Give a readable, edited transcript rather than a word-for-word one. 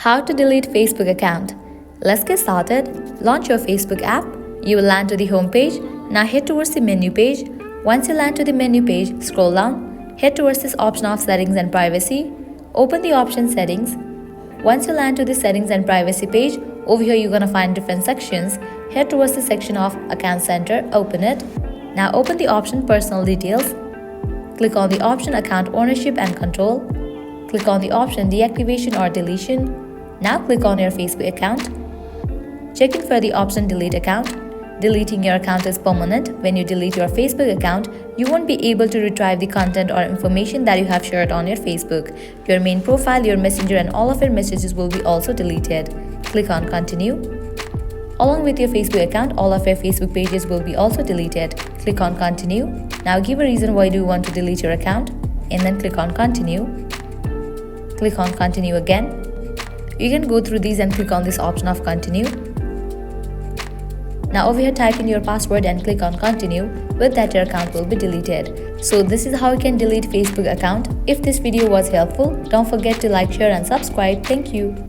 How to delete Facebook account. Let's get started. Launch your Facebook app. You will land to the home page. Now head towards the menu page. Once you land to the menu page, scroll down. Head towards this option of settings and privacy. Open the option settings. Once you land to the settings and privacy page, over here you're gonna find different sections. Head towards the section of account center. Open it. Now open the option personal details. Click on the option account ownership and control. Click on the option deactivation or deletion. Now click on your Facebook account. Checking for the option delete account. Deleting your account is permanent. When you delete your Facebook account, you won't be able to retrieve the content or information that you have shared on your Facebook. Your main profile, your messenger and all of your messages will be also deleted. Click on continue. Along with your Facebook account, all of your Facebook pages will be also deleted. Click on continue. Now give a reason why do you want to delete your account and then click on continue. Click on continue again. You can go through these and click on this option of continue. Now over here type in your password and click on continue. With that your account will be deleted. So this is how you can delete Facebook account. If this video was helpful, don't forget to like, share and subscribe. Thank you.